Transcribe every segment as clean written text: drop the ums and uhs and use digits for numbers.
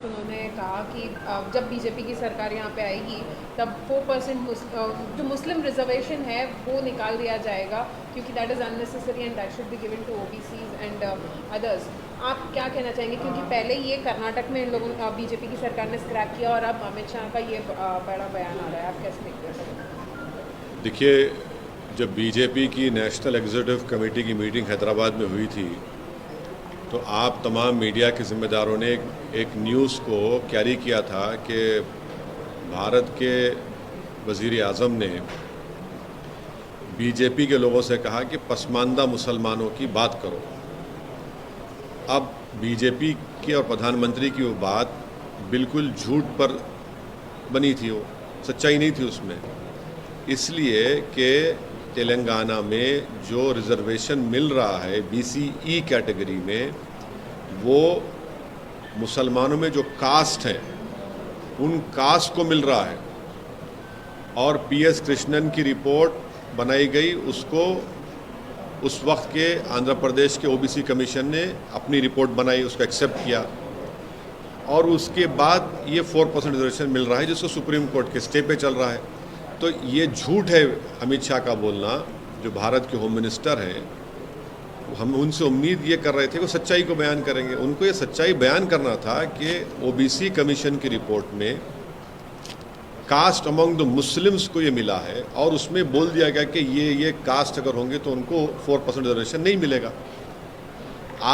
उन्होंने कहा कि जब बीजेपी की सरकार यहाँ पे आएगी तब 4% जो मुस्लिम रिजर्वेशन है वो निकाल दिया जाएगा, क्योंकि that is unnecessary and that should be given to OBCs and others. आप क्या कहना चाहेंगे, क्योंकि पहले ये कर्नाटक में इन लोगों बीजेपी की सरकार ने स्क्रैप किया और अब अमित शाह का ये बड़ा बयान आ रहा है, आप कैसे देखते हैं? देखिए, जब बीजेपी की नेशनल एग्जीक्यूटिव कमेटी की मीटिंग हैदराबाद में हुई थी तो आप तमाम मीडिया के ज़िम्मेदारों ने एक न्यूज़ को कैरी किया था कि भारत के वज़ीर आज़म ने बीजेपी के लोगों से कहा कि पसमानदा मुसलमानों की बात करो। अब बीजेपी की और प्रधानमंत्री की वो बात बिल्कुल झूठ पर बनी थी, वो सच्चाई नहीं थी उसमें, इसलिए कि तेलंगाना में जो रिजर्वेशन मिल रहा है बीसीई कैटेगरी में, वो मुसलमानों में जो कास्ट हैं उन कास्ट को मिल रहा है। और पीएस कृष्णन की रिपोर्ट बनाई गई, उसको उस वक्त के आंध्र प्रदेश के ओबीसी कमीशन ने अपनी रिपोर्ट बनाई, उसको एक्सेप्ट किया और उसके बाद ये 4% रिजर्वेशन मिल रहा है जिसको सुप्रीम कोर्ट के स्टे पे चल रहा है। तो ये झूठ है अमित शाह का बोलना, जो भारत के होम मिनिस्टर हैं। हम उनसे उम्मीद ये कर रहे थे कि सच्चाई को बयान करेंगे। उनको ये सच्चाई बयान करना था कि ओबीसी कमीशन की रिपोर्ट में कास्ट अमंग द मुस्लिम्स को ये मिला है और उसमें बोल दिया गया कि ये कास्ट अगर होंगे तो उनको 4% रिजर्वेशन नहीं मिलेगा।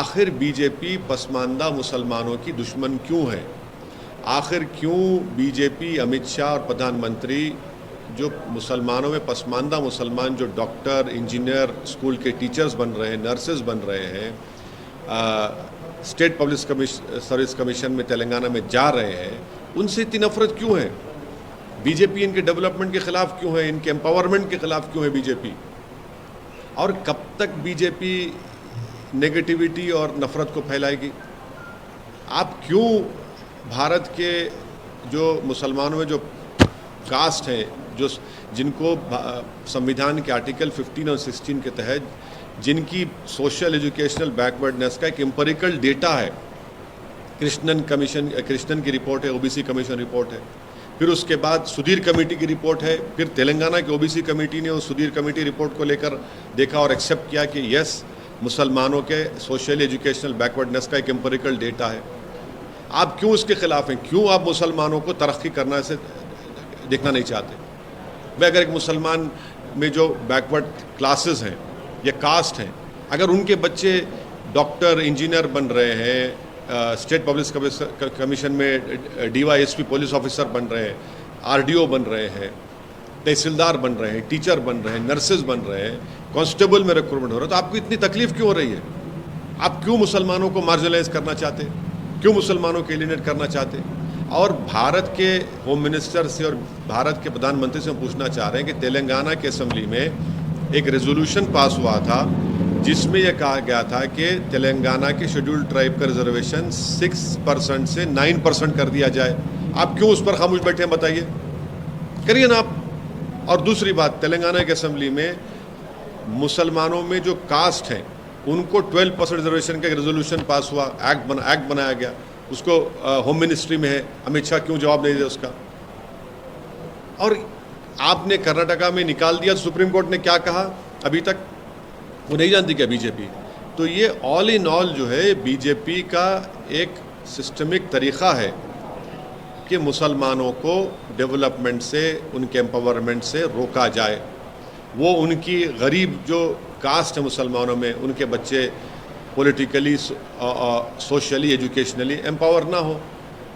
आखिर बीजेपी पसमानदा मुसलमानों की दुश्मन क्यों है? आखिर क्यों बीजेपी, अमित शाह और प्रधानमंत्री जो मुसलमानों में पसमानदा मुसलमान, जो डॉक्टर, इंजीनियर, स्कूल के टीचर्स बन रहे हैं, नर्सेज बन रहे हैं, स्टेट पब्लिक सर्विस कमीशन में तेलंगाना में जा रहे हैं, उनसे इतनी नफरत क्यों है? बीजेपी इनके डेवलपमेंट के खिलाफ क्यों है? इनके एम्पावरमेंट के खिलाफ क्यों है बीजेपी? और कब तक बीजेपी नेगेटिविटी और नफरत को फैलाएगी? आप क्यों भारत के जो मुसलमानों में जो कास्ट हैं, जो जिनको संविधान के आर्टिकल 15 और 16 के तहत जिनकी सोशल एजुकेशनल बैकवर्डनेस का एक एम्पिरिकल डेटा है, कृष्णन की रिपोर्ट है, ओबीसी कमीशन रिपोर्ट है, फिर उसके बाद सुधीर कमेटी की रिपोर्ट है, फिर तेलंगाना की ओबीसी कमेटी ने उस सुधीर कमेटी रिपोर्ट को लेकर देखा और एक्सेप्ट किया कि यस, मुसलमानों के सोशल एजुकेशनल बैकवर्डनेस का एक एम्पिरिकल डेटा है। आप क्यों उसके खिलाफ हैं? क्यों आप मुसलमानों को तरक्की करना से देखना नहीं चाहते? वे अगर एक मुसलमान में जो बैकवर्ड क्लासेस हैं या कास्ट हैं, अगर उनके बच्चे डॉक्टर, इंजीनियर बन रहे हैं, स्टेट पब्लिक कमीशन में डीवाईएसपी पुलिस ऑफिसर बन रहे हैं, आरडीओ बन रहे हैं, तहसीलदार बन रहे हैं, टीचर बन रहे हैं, नर्सेज बन रहे हैं, कांस्टेबल में रिक्रूटमेंट हो रहा है, तो आपको इतनी तकलीफ क्यों हो रही है? आप क्यों मुसलमानों को मार्जिनलाइज करना चाहते? क्यों मुसलमानों को एलिनेट करना चाहते? और भारत के होम मिनिस्टर से और भारत के प्रधानमंत्री से हम पूछना चाह रहे हैं कि तेलंगाना के असेंबली में एक रेजोल्यूशन पास हुआ था जिसमें यह कहा गया था कि तेलंगाना के शेड्यूल्ड ट्राइब का रिजर्वेशन 6% से 9% कर दिया जाए। आप क्यों उस पर खामोश बैठे हैं? बताइए, करिए ना आप। और दूसरी बात, तेलंगाना के असेंबली में मुसलमानों में जो कास्ट हैं उनको 12% रिजर्वेशन का रेजोल्यूशन पास हुआ, एक्ट बनाया गया, उसको होम मिनिस्ट्री में है। अमित शाह क्यों जवाब नहीं दिया उसका? और आपने कर्नाटका में निकाल दिया, सुप्रीम कोर्ट ने क्या कहा अभी तक वो नहीं जानती क्या बीजेपी? तो ये ऑल इन ऑल जो है बीजेपी का एक सिस्टमिक तरीक़ा है कि मुसलमानों को डेवलपमेंट से, उनके एम्पावरमेंट से रोका जाए। वो उनकी गरीब जो कास्ट है मुसलमानों में, उनके बच्चे पॉलिटिकली, सोशली, एजुकेशनली एम्पावर ना हो।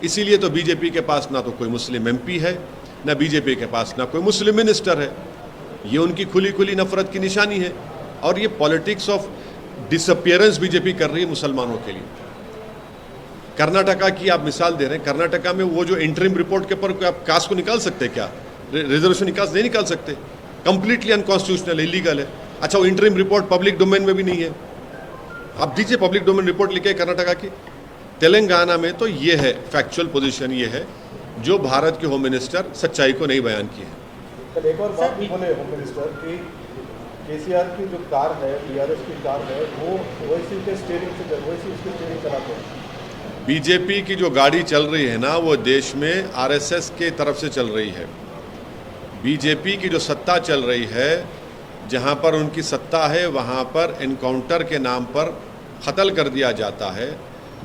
इसीलिए तो बीजेपी के पास ना तो कोई मुस्लिम एमपी है, ना बीजेपी के पास ना कोई मुस्लिम मिनिस्टर है। ये उनकी खुली खुली नफरत की निशानी है और ये पॉलिटिक्स ऑफ डिसअपियरेंस बीजेपी कर रही है मुसलमानों के लिए। कर्नाटका की आप मिसाल दे रहे हैं, कर्नाटका में वो जो इंटरिम रिपोर्ट के ऊपर आप कास्ट को निकाल सकते हैं क्या? रिजर्वेशन नहीं निकाल सकते, कंप्लीटली अनकॉन्स्टिट्यूशनल, इलीगल है। अच्छा, वो इंटरिम रिपोर्ट पब्लिक डोमेन में भी नहीं है। आप दीजिए पब्लिक डोमेन रिपोर्ट लिखे कर्नाटका की। तेलंगाना में तो ये है, फैक्चुअल पोजीशन ये है जो भारत के होम मिनिस्टर सच्चाई को नहीं बयान की है। एक और बात भी बोले होम मिनिस्टर कि केसीआर की जो कार है, बीआरएस की कार है, वो ओवैसी के स्टीयरिंग से, ओवैसी उसकी स्टीयरिंग चलाते हैं। बीजेपी की जो गाड़ी चल रही है ना, वो देश में आरएसएस के तरफ से चल रही है। बीजेपी की जो सत्ता चल रही है, जहां पर उनकी सत्ता है वहां पर एनकाउंटर के नाम पर कत्ल कर दिया जाता है।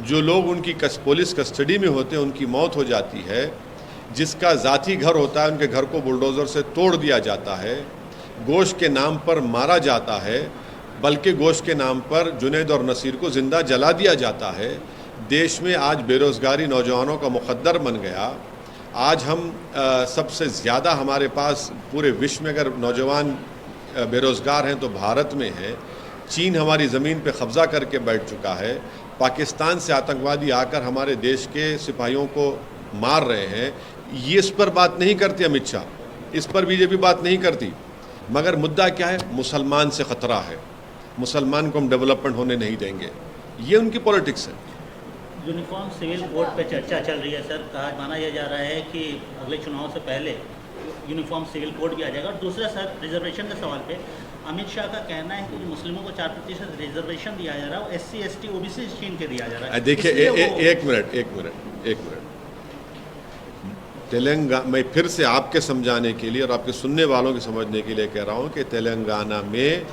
जो लोग उनकी पुलिस कस्टडी में होते हैं उनकी मौत हो जाती है। जिसका ज़ाती घर होता है उनके घर को बुलडोज़र से तोड़ दिया जाता है। गोश्त के नाम पर मारा जाता है, बल्कि गोश्त के नाम पर जुनैद और नसीर को ज़िंदा जला दिया जाता है। देश में आज बेरोज़गारी नौजवानों का मुक़द्दर बन गया। आज हम सबसे ज़्यादा हमारे पास पूरे विश्व में अगर नौजवान बेरोज़गार हैं तो भारत में है। चीन हमारी ज़मीन पे कब्ज़ा करके बैठ चुका है। पाकिस्तान से आतंकवादी आकर हमारे देश के सिपाहियों को मार रहे हैं। ये इस पर बात नहीं करती अमित शाह, इस पर बीजेपी बात नहीं करती। मगर मुद्दा क्या है? मुसलमान से ख़तरा है, मुसलमान को हम डेवलपमेंट होने नहीं देंगे। ये उनकी पॉलिटिक्स है। यूनिफॉर्म सिविल कोड पे चर्चा चल रही है सर। माना यह जा रहा है कि अगले चुनाव से पहले यूनिफॉर्म सिविल कोड भी आ जाएगा। और दूसरा सर, रिजर्वेशन के सवाल पे अमित शाह का कहना है कि जो मुस्लिमों को 4% रिजर्वेशन दिया जा रहा है वो SC ST OBC छीन के दिया जा रहा है। देखिए एक मिनट तेलंगाना, मैं फिर से आपके समझाने के लिए और आपके सुनने वालों के समझने के लिए कह रहा हूँ कि तेलंगाना में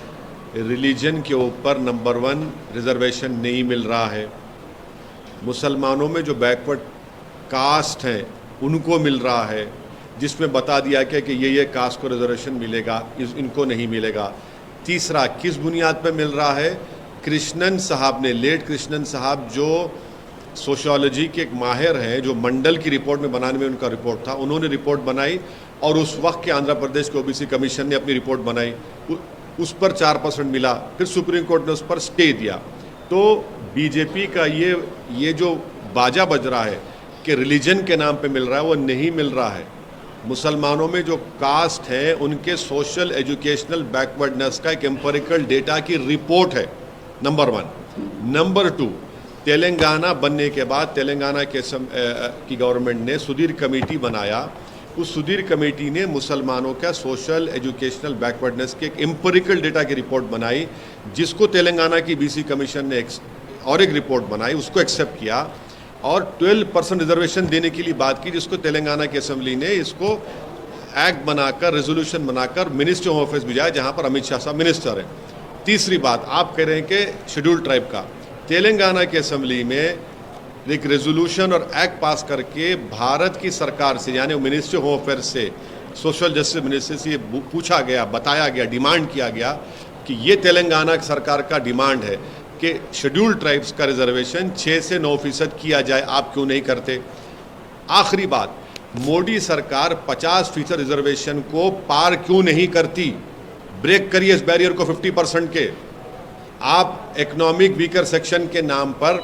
रिलीजन के ऊपर नंबर 1 रिजर्वेशन नहीं मिल रहा है। मुसलमानों में जो बैकवर्ड कास्ट हैं उनको मिल रहा है, जिसमें बता दिया गया कि ये कास्ट को रिजर्वेशन मिलेगा, इनको नहीं मिलेगा। तीसरा, किस बुनियाद पर मिल रहा है? कृष्णन साहब ने, लेट कृष्णन साहब जो सोशियोलॉजी के एक माहिर हैं, जो मंडल की रिपोर्ट में बनाने में उनका रिपोर्ट था, उन्होंने रिपोर्ट बनाई और उस वक्त के आंध्र प्रदेश के OBC कमीशन ने अपनी रिपोर्ट बनाई, उस पर 4% मिला। फिर सुप्रीम कोर्ट ने उस पर स्टे दिया। तो बीजेपी का ये जो बाजा बज रहा है कि रिलीजन के नाम पे मिल रहा है, वो नहीं मिल रहा है। मुसलमानों में जो कास्ट है उनके सोशल एजुकेशनल बैकवर्डनेस का एक एम्पिरिकल डेटा की रिपोर्ट है, नंबर 1। नंबर 2, तेलंगाना बनने के बाद तेलंगाना की गवर्नमेंट ने सुधीर कमेटी बनाया। उस सुधीर कमेटी ने मुसलमानों का सोशल एजुकेशनल बैकवर्डनेस के एक एम्पिरिकल डेटा की रिपोर्ट बनाई, जिसको तेलंगाना की BC कमीशन ने और एक रिपोर्ट बनाई, उसको एक्सेप्ट किया और 12% रिजर्वेशन देने के लिए बात की, जिसको तेलंगाना की असेंबली ने इसको एक्ट बनाकर, रेजोल्यूशन बनाकर मिनिस्ट्री ऑफ अफेयर्स भिजाया, जहां पर अमित शाह साहब मिनिस्टर हैं। तीसरी बात, आप कह रहे हैं कि शेड्यूल ट्राइब का, तेलंगाना की असेंबली में एक रेजोल्यूशन और एक्ट पास करके भारत की सरकार से, यानी मिनिस्ट्री ऑफ अफेयर्स से, सोशल जस्टिस मिनिस्ट्री से ये पूछा गया, बताया गया, डिमांड किया गया कि ये तेलंगाना की सरकार का डिमांड है कि शेड्यूल ट्राइब्स का रिजर्वेशन 6 से 9% किया जाए, आप क्यों नहीं करते? आखिरी बात, मोदी सरकार 50% रिजर्वेशन को पार क्यों नहीं करती? ब्रेक करिए इस बैरियर को 50% के। आप इकोनॉमिक वीकर सेक्शन के नाम पर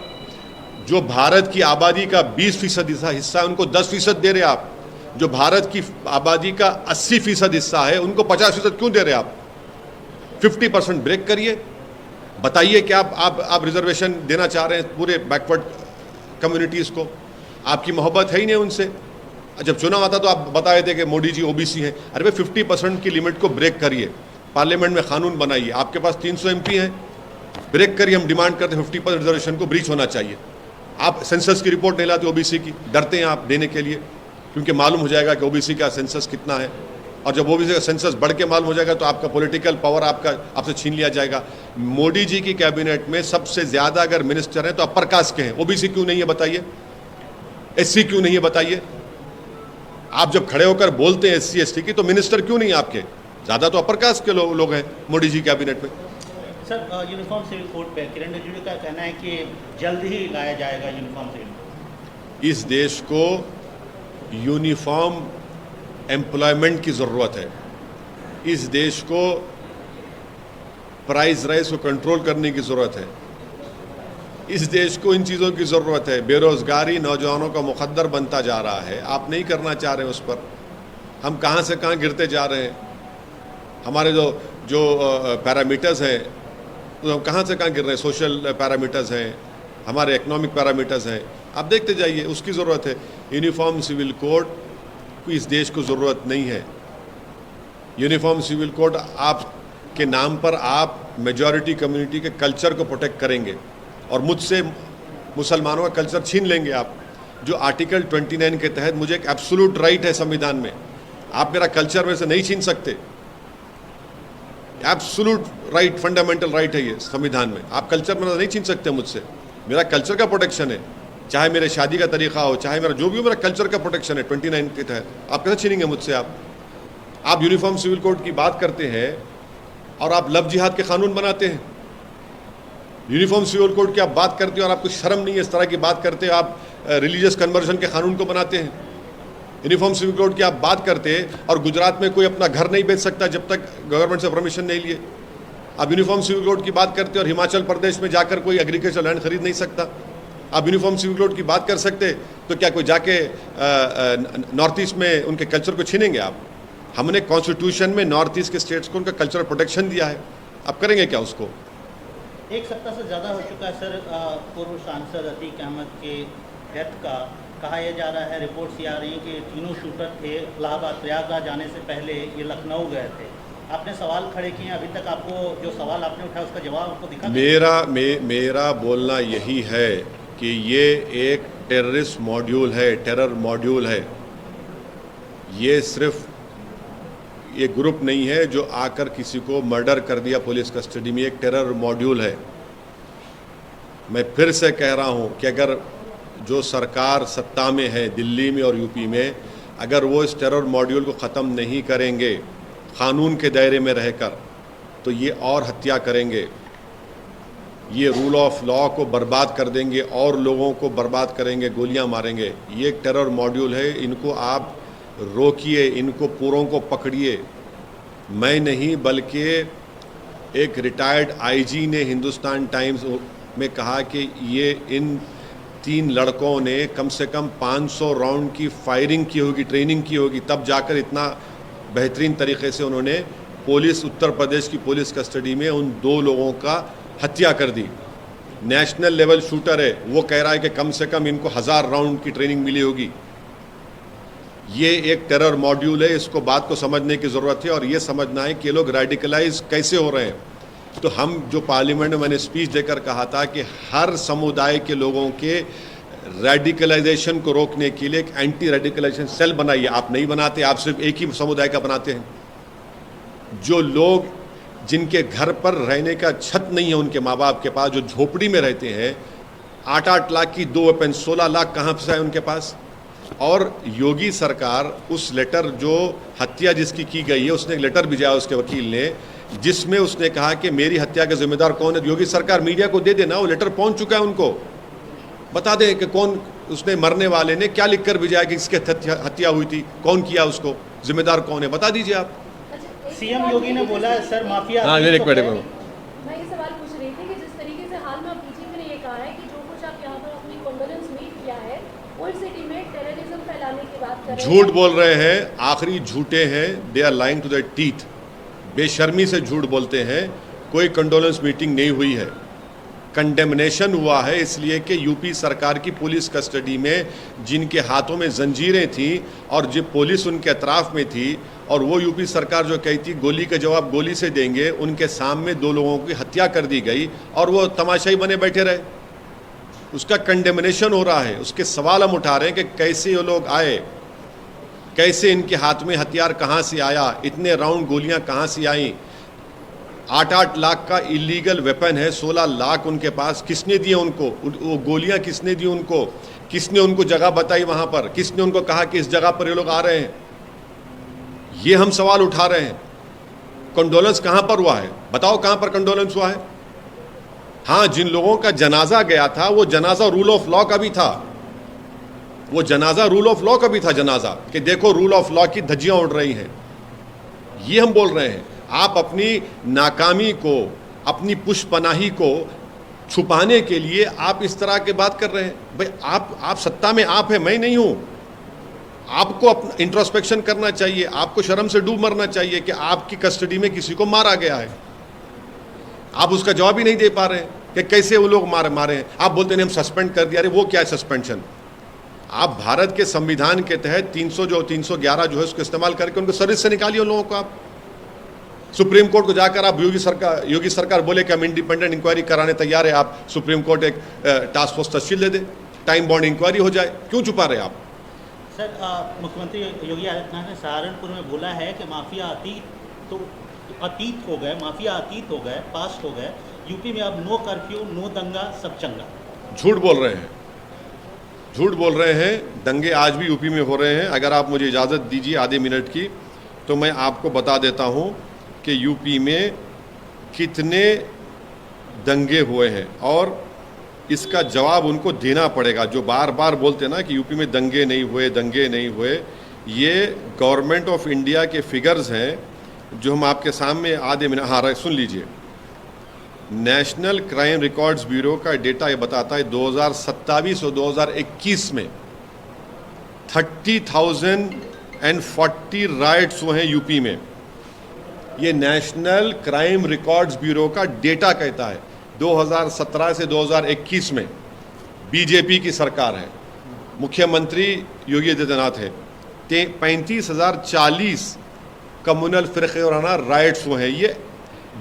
जो भारत की आबादी का 20% हिस्सा है उनको 10% दे रहे आप। जो भारत की आबादी का 80% हिस्सा है उनको 50% क्यों दे रहे आप? 50% ब्रेक करिए, बताइए कि आप रिजर्वेशन देना चाह रहे हैं पूरे बैकवर्ड कम्युनिटीज़ को। आपकी मोहब्बत है ही नहीं उनसे। जब चुनाव आता तो आप बताए थे कि मोदी जी OBC हैं। अरे भाई 50% की लिमिट को ब्रेक करिए, पार्लियामेंट में कानून बनाइए। आपके पास 300 MP हैं, ब्रेक करिए। हम डिमांड करते हैं 50% रिजर्वेशन को ब्रीच होना चाहिए। आप सेंसस की रिपोर्ट नहीं लाते OBC की, डरते हैं आप देने के लिए, क्योंकि मालूम हो जाएगा कि OBC का सेंसस कितना है, और जब OBC का सेंसस बढ़ के मालूम हो जाएगा तो आपका पॉलिटिकल पावर आपसे छीन लिया जाएगा। मोदी जी की कैबिनेट में सबसे ज़्यादा अगर मिनिस्टर हैं तो अपर कास्ट के हैं, OBC क्यों नहीं है बताइए? SC क्यों नहीं है बताइए? आप जब खड़े होकर बोलते हैं SC ST की, तो मिनिस्टर क्यों नहीं आपके? ज़्यादा तो अपर कास्ट के लोग हैं मोदी जी कैबिनेट में। सर, यूनिफॉर्म सिविल कोड पे किरण रिजिजू का कहना है कि जल्द ही लाया जाएगा यूनिफॉर्म सिविल। इस देश को यूनिफॉर्म एम्प्लॉयमेंट की ज़रूरत है। इस देश को प्राइस राइज को कंट्रोल करने की ज़रूरत है। इस देश को इन चीज़ों की ज़रूरत है। बेरोज़गारी नौजवानों का मुक़द्दर बनता जा रहा है, आप नहीं करना चाह रहे हैं उस पर। हम कहाँ से कहाँ गिरते जा रहे हैं। हमारे जो पैरामीटर्स हैं तो हम कहाँ से कहाँ गिर रहे हैं। सोशल पैरामीटर्स हैं, हमारे इकोनॉमिक पैरामीटर्स हैं, आप देखते जाइए। उसकी ज़रूरत है। यूनिफॉर्म सिविल कोड को इस देश को ज़रूरत नहीं है। यूनिफॉर्म सिविल कोड आपके नाम पर आप मेजॉरिटी कम्युनिटी के कल्चर को प्रोटेक्ट करेंगे, और मुसलमानों का कल्चर छीन लेंगे आप। जो आर्टिकल 29 के तहत मुझे एक एब्सोल्यूट राइट है संविधान में, आप मेरा कल्चर में से नहीं छीन सकते। एब्सोल्यूट राइट, फंडामेंटल राइट है ये संविधान में, आप कल्चर में नहीं छीन सकते मुझसे। मेरा कल्चर का प्रोटेक्शन है, चाहे मेरे शादी का तरीका हो, चाहे मेरा जो भी हो, मेरा कल्चर का प्रोटेक्शन है 29 के तहत। आप कैसे छीनेंगे मुझसे? आप यूनिफॉर्म सिविल कोड की बात करते हैं और आप लव जिहाद के कानून बनाते हैं। यूनिफॉर्म सिविल कोड की आप बात करते हो और आपको शर्म नहीं है इस तरह की बात करते हो। आप रिलीजियस कन्वर्जन के कानून को बनाते हैं। यूनिफॉर्म सिविल कोड की आप बात करते हैं और गुजरात में कोई अपना घर नहीं बेच सकता जब तक गवर्नमेंट से परमिशन नहीं लिए। आप यूनिफॉर्म सिविल कोड की बात करते हैं और हिमाचल प्रदेश में जाकर कोई एग्रीकल्चर लैंड खरीद नहीं सकता। आप यूनिफॉर्म सिविल कोड की बात कर सकते तो क्या कोई जाके नॉर्थ ईस्ट में उनके कल्चर को छीनेंगे आप? हमने कॉन्स्टिट्यूशन में नॉर्थ ईस्ट के स्टेट्स को उनका कल्चरल प्रोटेक्शन दिया है, आप करेंगे क्या उसको? एक सप्ताह से ज़्यादा हो चुका है सर पूर्व सांसद अतीक अहमद के डेथ का। कहा यह जा रहा है, रिपोर्ट्स ये आ रही हैं कि तीनों शूटर थे इलाहाबाद प्रयागराज जाने से पहले ये लखनऊ गए थे। आपने सवाल खड़े किए, अभी तक आपको जो सवाल आपने उठाया उसका जवाब आपको दिखा? मेरा बोलना यही है कि ये एक टेररिस्ट मॉड्यूल है, टेरर मॉड्यूल है। ये सिर्फ ये ग्रुप नहीं है जो आकर किसी को मर्डर कर दिया पुलिस कस्टडी में, एक टेरर मॉड्यूल है। मैं फिर से कह रहा हूं कि अगर जो सरकार सत्ता में है दिल्ली में और यूपी में, अगर वो इस टेरर मॉड्यूल को ख़त्म नहीं करेंगे कानून के दायरे में रहकर, तो ये और हत्या करेंगे, ये रूल ऑफ लॉ को बर्बाद कर देंगे और लोगों को बर्बाद करेंगे, गोलियां मारेंगे। ये एक टेरर मॉड्यूल है, इनको आप रोकिए, इनको पूरों को पकड़िए। मैं नहीं बल्कि एक रिटायर्ड आईजी ने हिंदुस्तान टाइम्स में कहा कि ये इन 3 लड़कों ने कम से कम 500 राउंड की फायरिंग की होगी, ट्रेनिंग की होगी, तब जाकर इतना बेहतरीन तरीके से उन्होंने पुलिस, उत्तर प्रदेश की पुलिस कस्टडी में उन 2 लोगों का हत्या कर दी। नेशनल लेवल शूटर है, वो कह रहा है कि कम से कम इनको 1000 राउंड की ट्रेनिंग मिली होगी। ये एक टेरर मॉड्यूल है, इसको बात को समझने की ज़रूरत है और ये समझना है कि ये लोग रेडिकलाइज कैसे हो रहे हैं। तो हम जो पार्लियामेंट में मैंने स्पीच देकर कहा था कि हर समुदाय के लोगों के रेडिकलाइजेशन को रोकने के लिए एक एंटी रेडिकलाइजेशन सेल बनाइए। आप नहीं बनाते, आप सिर्फ एक ही समुदाय का बनाते हैं। जो लोग जिनके घर पर रहने का छत नहीं है उनके माँ बाप के पास, जो झोपड़ी में रहते हैं, 8-8 लाख की 2 वेपन, 16 लाख कहाँ से है उनके पास? और योगी सरकार उस लेटर, जो हत्या जिसकी की गई है, उसने एक लेटर भेजा उसके वकील ने, जिसमें उसने कहा कि मेरी हत्या का जिम्मेदार कौन है। योगी सरकार मीडिया को दे देना, वो लेटर पहुंच चुका है, उनको बता दें कि कौन उसने, मरने वाले ने क्या लिखकर भेजा है कि इसकी हत्या हुई थी, कौन किया, उसको जिम्मेदार कौन है, बता दीजिए आप। सीएम योगी ने बोला है सर माफिया। हाँ, एक मिनट मैं ये सवाल पूछ रही थी कि जिस तरीके से हाल में बीजेपी ने ये कहा है कि जो कुछ आप यहाँ पर अपनी कंडोलेंस मीट किया है, ओल्ड सिटी में टेररिज्म फैलाने की बात कर रहे हैं, झूठ बोल रहे हैं, आखिरी झूठे हैं, they are lying to the teeth, बेशर्मी से झूठ बोलते हैं। कोई कंडोलेंस मीटिंग नहीं हुई है, कंडेमनेशन हुआ है, इसलिए कि यूपी सरकार की पुलिस कस्टडी में जिनके हाथों में जंजीरें थी और जो पुलिस उनके अतराफ में थी, और वो यूपी सरकार जो कहती गोली का जवाब गोली से देंगे, उनके सामने 2 लोगों की हत्या कर दी गई और वो तमाशाई बने बैठे रहे। उसका कंडेमनेशन हो रहा है, उसके सवाल हम उठा रहे हैं कि कैसे ये लोग आए, कैसे इनके हाथ में हथियार कहाँ से आया, इतने राउंड गोलियां कहाँ से आई। 8-8 लाख का इलीगल वेपन है, 16 लाख उनके पास, किसने दिए उनको? वो गोलियां किसने दी उनको? किसने उनको जगह बताई वहाँ पर? किसने उनको कहा कि इस जगह पर ये लोग आ रहे हैं? ये हम सवाल उठा रहे हैं। कंडोलेंस कहाँ पर हुआ है? बताओ कहाँ पर कंडोलेंस हुआ है? हाँ, जिन लोगों का जनाजा गया था वो जनाजा रूल ऑफ लॉ का भी था, वो जनाजा रूल ऑफ लॉ का भी था जनाजा, कि देखो रूल ऑफ लॉ की धज्जियां उड़ रही हैं। ये हम बोल रहे हैं। आप अपनी नाकामी को, अपनी पुष्पनाही को छुपाने के लिए आप इस तरह की बात कर रहे हैं। भाई आप सत्ता में आप है, मैं नहीं हूं। आपको अपना इंट्रोस्पेक्शन करना चाहिए, आपको शर्म से डूब मरना चाहिए कि आपकी कस्टडी में किसी को मारा गया है। आप उसका जवाब ही नहीं दे पा रहे हैं कि कैसे वो लोग मारे हैं। आप बोलते हैं हम सस्पेंड कर दिया। अरे वो क्या है सस्पेंशन? आप भारत के संविधान के तहत 311 जो है उसको इस्तेमाल करके उनको सर्विस से निकालिए उन लोगों को। आप सुप्रीम कोर्ट को जाकर आप योगी सरकार बोले कि हम इंडिपेंडेंट इंक्वायरी कराने तैयार है, आप सुप्रीम कोर्ट एक टास्क फोर्स तश्कील दे दे, टाइम बाउंड इंक्वायरी हो जाए, क्यों छुपा रहे आप? सर मुख्यमंत्री योगी आदित्यनाथ ने सहारनपुर में बोला है कि माफिया अतीत हो गए, माफिया अतीत हो गए, पास्ट हो गए, यूपी में अब नो कर्फ्यू, नो दंगा, सब चंगा। झूठ बोल रहे हैं, झूठ बोल रहे हैं। दंगे आज भी यूपी में हो रहे हैं। अगर आप मुझे इजाज़त दीजिए आधे मिनट की, तो मैं आपको बता देता हूं कि यूपी में कितने दंगे हुए हैं और इसका जवाब उनको देना पड़ेगा। जो बार बार बोलते हैं ना कि यूपी में दंगे नहीं हुए, दंगे नहीं हुए, ये गवर्नमेंट ऑफ इंडिया के फिगर्स हैं जो हम आपके सामने आधे मिनट, हाँ सुन लीजिए। नेशनल क्राइम रिकॉर्ड्स ब्यूरो का डेटा ये बताता है 2027 और 2021 में 30,040 राइट्स हुए हैं यूपी में। ये नेशनल क्राइम रिकॉर्ड्स ब्यूरो का डेटा कहता है। 2017 से 2021 में बीजेपी की सरकार है, मुख्यमंत्री योगी आदित्यनाथ है, 35,040 कम्युनल फिरके वराना राइट्स हुए हैं। ये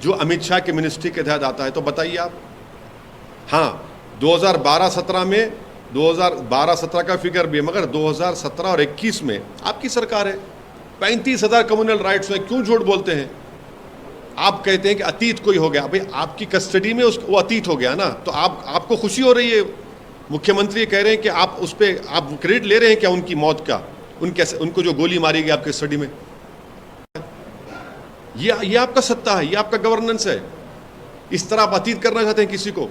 जो अमित शाह के मिनिस्ट्री के तहत आता है। तो बताइए आप, हाँ 2012-17 में 2012-17 का फिगर भी है, मगर 2017 और 21 में आपकी सरकार है, 35,000 कम्युनल राइट्स हुए। क्यों झूठ बोलते हैं? आप कहते हैं कि अतीत कोई हो गया, भाई आपकी कस्टडी में वो अतीत हो गया ना, तो आपको खुशी हो रही है। मुख्यमंत्री कह रहे हैं कि आप उस पर आप क्रेडिट ले रहे हैं क्या उनकी मौत का, उनको जो गोली मारी गई आपकी कस्टडी में? ये आपका सत्ता है, ये आपका गवर्नेंस है। इस तरह आप अतीत करना चाहते हैं किसी को?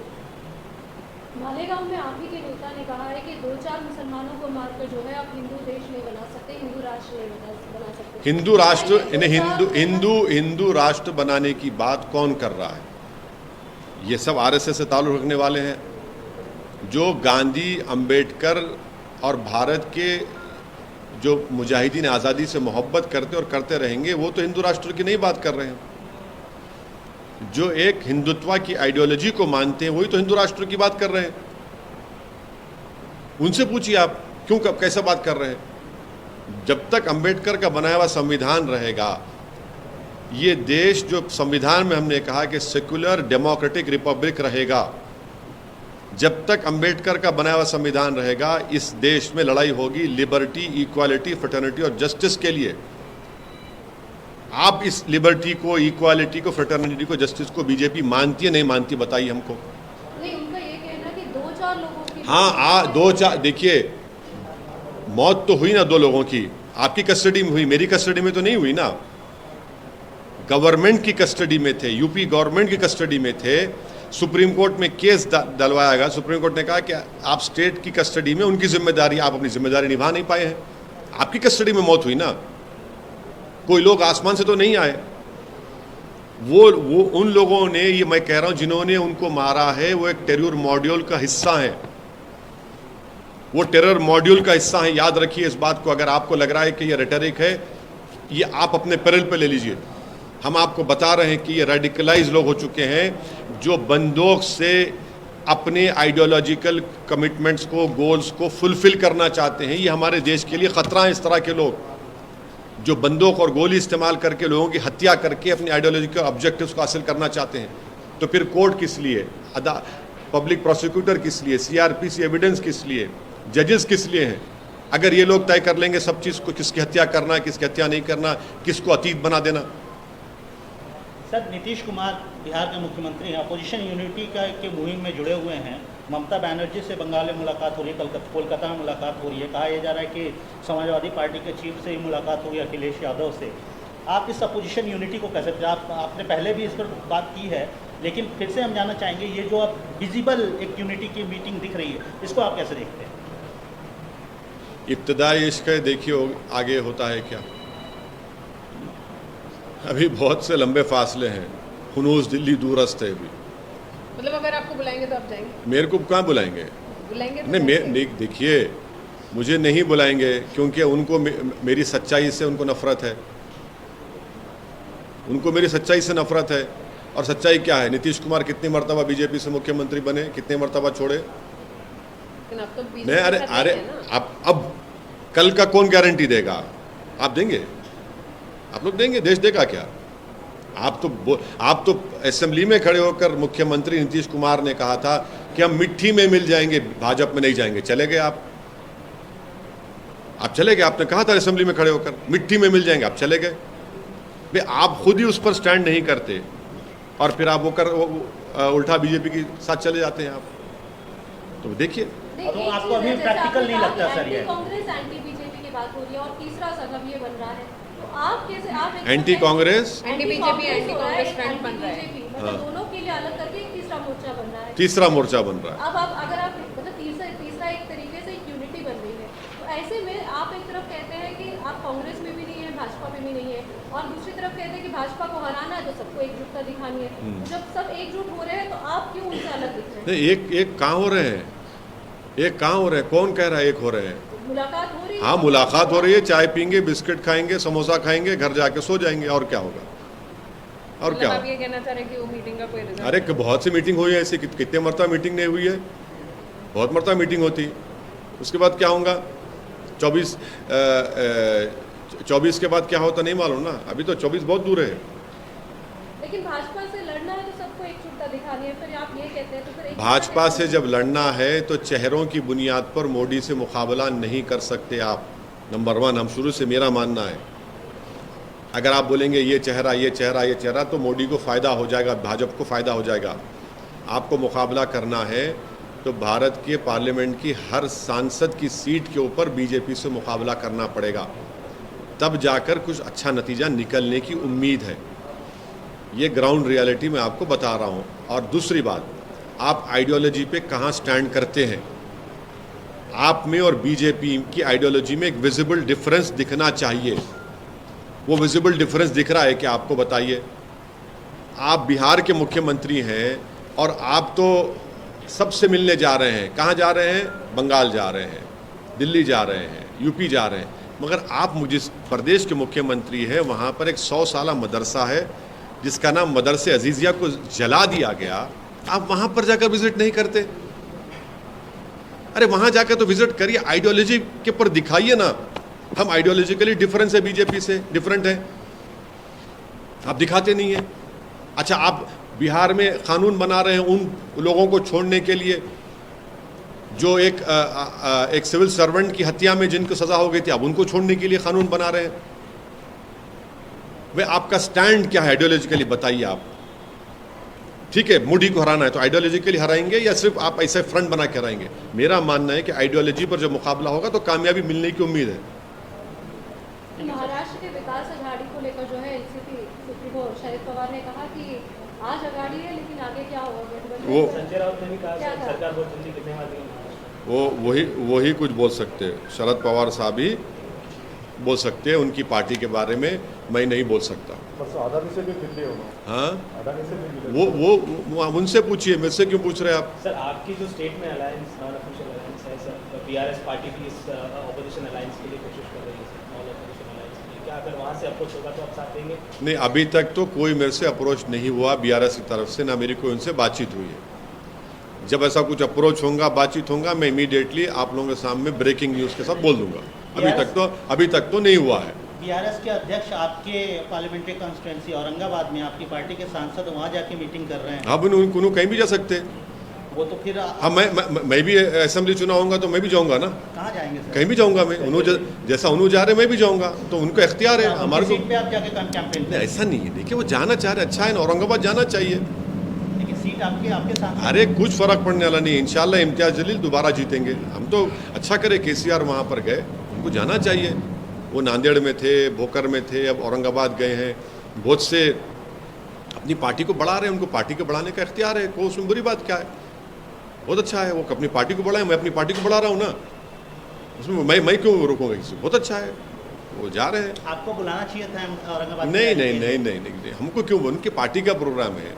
मालेगांव में आप ही के नेता ने कहा है कि 2-4 मुसलमानों को मारकर जो है आप हिंदू देश नहीं बना सकते, हिंदू राष्ट्र नहीं बना सकते। हिंदू राष्ट्र, हिंदू राष्ट्र बनाने की बात कौन कर रहा है? ये सब आरएसएस से ताल्लुक रखने वाले हैं जो गांधी, अंबेडकर और भारत के जो मुजाहिदीन आज़ादी से मोहब्बत करते और करते रहेंगे, वो तो हिंदू राष्ट्र की नहीं बात कर रहे हैं। जो एक हिंदुत्व की आइडियोलॉजी को मानते हैं वही तो हिंदू राष्ट्र की बात कर रहे हैं। उनसे पूछिए आप क्यों कैसे बात कर रहे हैं। जब तक अंबेडकर का बनाया हुआ संविधान रहेगा, ये देश जो संविधान में हमने कहा कि सेकुलर डेमोक्रेटिक रिपब्लिक रहेगा, जब तक अंबेडकर का बनाया हुआ संविधान रहेगा, इस देश में लड़ाई होगी लिबर्टी, इक्वालिटी, फ्रेटर्निटी और जस्टिस के लिए। आप इस लिबर्टी को, इक्वालिटी को, फ्रेटर्निटी को, जस्टिस को बीजेपी मानती है नहीं मानती? बताइए हमको। नहीं, उनका ये कहना कि 2-4 लोगों की, हाँ 2-4, देखिए मौत तो हुई ना 2 लोगों की, आपकी कस्टडी में हुई, मेरी कस्टडी में तो नहीं हुई ना। गवर्नमेंट की कस्टडी में थे, यूपी गवर्नमेंट की कस्टडी में थे। सुप्रीम कोर्ट में केस डलवाया गया। सुप्रीम कोर्ट ने कहा कि आप स्टेट की कस्टडी में, उनकी जिम्मेदारी, आप अपनी जिम्मेदारी निभा नहीं पाए हैं। आपकी कस्टडी में मौत हुई ना, कोई लोग आसमान से तो नहीं आए। वो उन लोगों ने, ये मैं कह रहा हूं जिन्होंने उनको मारा है, वो एक टेरर मॉड्यूल का हिस्सा है, वो टेरर मॉड्यूल का हिस्सा है। याद रखिए इस बात को। अगर आपको लग रहा है कि ये रेटरिक है, ये आप अपने पैरल पे ले लीजिए। हम आपको बता रहे हैं कि ये रेडिकलाइज लोग हो चुके हैं जो बंदूक से अपने आइडियोलॉजिकल कमिटमेंट्स को, गोल्स को फुलफिल करना चाहते हैं। ये हमारे देश के लिए खतरा है। इस तरह के लोग जो बंदूक और गोली इस्तेमाल करके लोगों की हत्या करके अपनी आइडियोलॉजिकल ऑब्जेक्टिव्स को हासिल करना चाहते हैं, तो फिर कोर्ट किस लिए, पब्लिक प्रोसिक्यूटर किस लिए, सीआरपीसी एविडेंस किस लिए, जजेस किस लिए हैं? अगर ये लोग तय कर लेंगे सब चीज़ को, किसकी हत्या करना, किसकी हत्या नहीं करना, किसको अतीत बना देना। सर नीतीश कुमार बिहार के मुख्यमंत्री हैं, अपोजिशन यूनिटी के मुहिम में जुड़े हुए हैं। ममता बनर्जी से बंगाल में मुलाकात हो रही है, कोलकाता में मुलाकात हो रही है। कहा यह जा रहा है कि समाजवादी पार्टी के चीफ से ही मुलाकात हुई, अखिलेश यादव से। आप इस अपोजिशन यूनिटी को कैसे, आपने पहले भी इस पर बात की है, लेकिन फिर से हम जानना चाहेंगे, ये जो अब विजिबल एक यूनिटी की मीटिंग दिख रही है, इसको आप कैसे देखते हैं? इब्तदाई इश्क है, देखिए आगे होता है क्या। अभी बहुत से लंबे फासले हैं, हुनूस दिल्ली दूरस्थ है अभी। मतलब अगर आपको बुलाएंगे तो आप जाएंगे? मेरे को कहाँ बुलाएंगे? बुलाएंगे तो नहीं, देखिए मुझे नहीं बुलाएंगे क्योंकि उनको मेरी सच्चाई से उनको नफरत है। उनको मेरी सच्चाई से नफरत है। और सच्चाई क्या है? नीतीश कुमार कितनी मरतबा बीजेपी से मुख्यमंत्री बने, कितने मरतबा छोड़े? लेकिन अब तो बीजेपी नहीं, अरे अब कल का कौन गारंटी देगा? आप देंगे? आप लोग देंगे? देश देगा क्या? आप तो असेंबली में खड़े होकर मुख्यमंत्री नीतीश कुमार ने कहा था कि हम मिट्टी में मिल जाएंगे, भाजपा में नहीं जाएंगे। चले गए आप चले गए। आपने कहा था असेंबली में खड़े होकर मिट्टी में मिल जाएंगे, आप चले गए। भाई आप खुद ही उस पर स्टैंड नहीं करते और फिर आप उल्टा बीजेपी के साथ चले जाते हैं आप। तो देखिए, तो आपको अभी प्रैक्टिकल नहीं लगता सर ये? कांग्रेस एंटी बीजेपी की बात हो रही है और तीसरा संघ ये बन रहा है, तो आप कैसे आप anti Congress anti BJP anti Congress front बन रहा है। मतलब दोनों के लिए अलग करके एक तीसरा मोर्चा बन रहा है। तीसरा मोर्चा बन रहा है। अब आप अगर आप मतलब तीसरा एक तरीके से एक यूनिटी बन रही है, तो ऐसे में आप एक तरफ कहते हैं कि आप कांग्रेस में भी नहीं है, भाजपा में भी नहीं है, और दूसरी तरफ कहते हैं कि भाजपा को हराना है तो सबको एकजुटता दिखानी है। तो जब सब एकजुट हो रहे हैं तो आप क्यों उनसे अलग दिख रहे हैं? एक कहाँ हो रहे हैं, एक कहाँ हो रहे हैं? कौन कह रहा है एक हो रहे हैं? मुलाकात हो रही है। हाँ, मुलाकात हो रही है, चाय पीएंगे, बिस्किट खाएंगे, समोसा खाएंगे, घर जाके सो जाएंगे, और क्या होगा? और क्या आप होगा? ये कहना चाह रहे हैं कि वो मीटिंग का कोई रिजल्ट? अरे बहुत सी मीटिंग हुई है ऐसी, कितने मरतबा मीटिंग नहीं हुई है? बहुत मरतबा मीटिंग होती। उसके बाद क्या होगा? 24 के बाद क्या होता नहीं मालूम ना, अभी तो 24 बहुत दूर है। लेकिन भाजपा से लड़ना है तो सबको एकजुटता दिखानी है, फिर आप ये कहते हैं तो फिर भाजपा से जब लड़ना है तो चेहरों की बुनियाद पर मोदी से मुकाबला नहीं कर सकते आप। नंबर 1, हम शुरू से मेरा मानना है, अगर आप बोलेंगे ये चेहरा ये चेहरा ये चेहरा तो मोदी को फ़ायदा हो जाएगा, भाजपा को फ़ायदा हो जाएगा। आपको मुकाबला करना है तो भारत के पार्लियामेंट की हर सांसद की सीट के ऊपर बीजेपी से मुकाबला करना पड़ेगा, तब जाकर कुछ अच्छा नतीजा निकलने की उम्मीद है। ये ग्राउंड रियलिटी मैं आपको बता रहा हूँ। और दूसरी बात, आप आइडियोलॉजी पे कहाँ स्टैंड करते हैं? आप में और बीजेपी की आइडियोलॉजी में एक विजिबल डिफरेंस दिखना चाहिए। वो विजिबल डिफरेंस दिख रहा है कि आपको बताइए। आप बिहार के मुख्यमंत्री हैं और आप तो सबसे मिलने जा रहे हैं। कहाँ जा रहे हैं? बंगाल जा रहे हैं, दिल्ली जा रहे हैं, यूपी जा रहे हैं, मगर आप जिस प्रदेश के मुख्यमंत्री हैं वहाँ पर एक 100 साला मदरसा है जिसका नाम मदरसे अजीजिया को जला दिया गया। आप वहाँ पर जाकर विजिट नहीं करते? अरे वहाँ जाकर तो विजिट करिए, आइडियोलॉजी के पर दिखाइए ना। हम आइडियोलॉजिकली डिफरेंस है, बीजेपी से डिफरेंट है, आप दिखाते नहीं है। अच्छा, आप बिहार में कानून बना रहे हैं उन लोगों को छोड़ने के लिए जो एक सिविल सर्वेंट की हत्या में जिनको सजा हो गई थी, अब उनको छोड़ने के लिए कानून बना रहे हैं। वे आपका स्टैंड क्या है आइडियोलॉजिकली बताइए आप। ठीक है, मोदी को हराना है तो आइडियोलॉजिकली हराएंगे या सिर्फ आप ऐसे फ्रंट बना के हराएंगे? मेरा मानना है कि आइडियोलॉजी पर जब मुकाबला होगा तो कामयाबी मिलने की उम्मीद है। महाराष्ट्र के विकास अघाड़ी को लेकर जो है एनसीपी सुप्रीमो शरद पवार ने कहा कि आज अघाड़ी है लेकिन आगे क्या होगा? वो संजय राउत ने भी कहा सरकार बहुत जल्दी गिरने वाली है। वो वही कुछ बोल सकते हैं, शरद पवार साहब ही बोल सकते हैं। उनकी पार्टी के बारे में मैं नहीं बोल सकता। परसों अदानी से भी मिले हो ना? हाँ, अदानी से भी मिले? वो उनसे पूछिए, मेरे से क्यों पूछ रहे हैं आप? सर, आपकी जो स्टेट में अलायंस नॉन ऑफिशियल अलायंस है सर, बीआरएस पार्टी भी इस ऑपोजिशन अलायंस के लिए कोशिश कर रही है सर, नॉन ऑपोजिशन अलायंस के लिए। क्या अगर वहाँ से अप्रोच होगा तो आप साथ देंगे? नहीं, अभी तक तो कोई मेरे से अप्रोच नहीं हुआ बीआरएस की तरफ से, ना मेरी कोई उनसे बातचीत हुई है। जब ऐसा कुछ अप्रोच होगा, बातचीत होगा, मैं इमीडिएटली आप लोगों के सामने ब्रेकिंग न्यूज़ के साथ बोल दूंगा। अभी तक तो नहीं हुआ है। बीआरएस के अध्यक्ष आपके पार्लियामेंट्री कॉन्स्टिट्यूंसी औरंगाबाद में आपकी पार्टी के सांसद वहाँ जाके मीटिंग कर रहे हैं। हाँ, उन्होंने कहीं भी जा सकते हैं। वो तो फिर हाँ, मैं भी असेंबली चुनाव होगा तो मैं भी जाऊंगा ना, कहाँ जाएंगे सर? कहीं भी जाऊंगा मैं। जैसा उन्होंने जा रहे मैं भी जाऊंगा, तो उनको इख्तियार है। हमारे को सीट पे आप जाके कैंपेन नहीं, ऐसा नहीं है। देखिए, वो जाना चाह रहे, अच्छा है ना, औरंगाबाद जाना चाहिए। लेकिन सीट आपके सांसद। अरे कुछ फर्क पड़ने वाला नहीं, इंशाल्लाह इम्तियाज जलील दोबारा जीतेंगे। हम तो अच्छा करे केसीआर वहाँ पर गए, उनको जाना चाहिए। वो नांदेड़ में थे, भोकर में थे, अब औरंगाबाद गए हैं। बहुत से अपनी पार्टी को बढ़ा रहे हैं, उनको पार्टी को बढ़ाने का इख्तियार है, को उसमें बुरी बात क्या है? बहुत अच्छा है, वो अपनी पार्टी को बढ़ाएं। मैं अपनी पार्टी को बढ़ा रहा हूँ ना, उसमें मैं क्यों रोकूंगा किसी? बहुत अच्छा है, वो जा रहे हैं। आपको बुलाना चाहिए था औरंगाबाद? नहीं, हमको क्यों? उनकी पार्टी का प्रोग्राम है,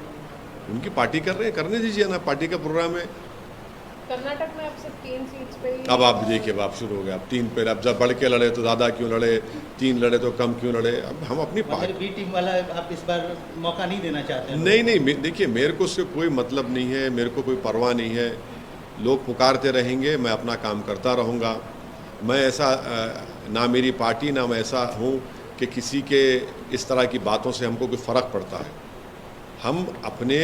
उनकी पार्टी कर रहे हैं, करने दीजिए ना, पार्टी का प्रोग्राम है। कर्नाटक में अब सिर्फ 3 सीट्स पे ही। अब आप देखिए, अब शुरू हो गया, अब 3 पे। अब जब बढ़ के लड़े तो ज़्यादा क्यों लड़े, 3 लड़े तो कम क्यों लड़े? अब हम अपनी पार्टी बी टीम वाला आप इस बार मौका नहीं देना चाहते हैं? नहीं, देखिए, मेरे को उससे कोई मतलब नहीं है, मेरे को कोई परवाह नहीं है। लोग पुकारते रहेंगे, मैं अपना काम करता रहूँगा। मैं ऐसा ना मेरी पार्टी, ना मैं ऐसा हूँ कि किसी के इस तरह की बातों से हमको कोई फ़र्क पड़ता है। हम अपने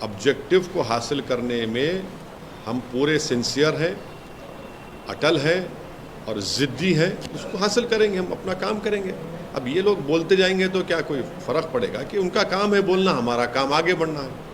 ऑब्जेक्टिव को हासिल करने में हम पूरे सिंसियर हैं, अटल हैं और ज़िद्दी हैं, उसको हासिल करेंगे, हम अपना काम करेंगे। अब ये लोग बोलते जाएंगे तो क्या कोई फ़र्क पड़ेगा? कि उनका काम है बोलना, हमारा काम आगे बढ़ना है।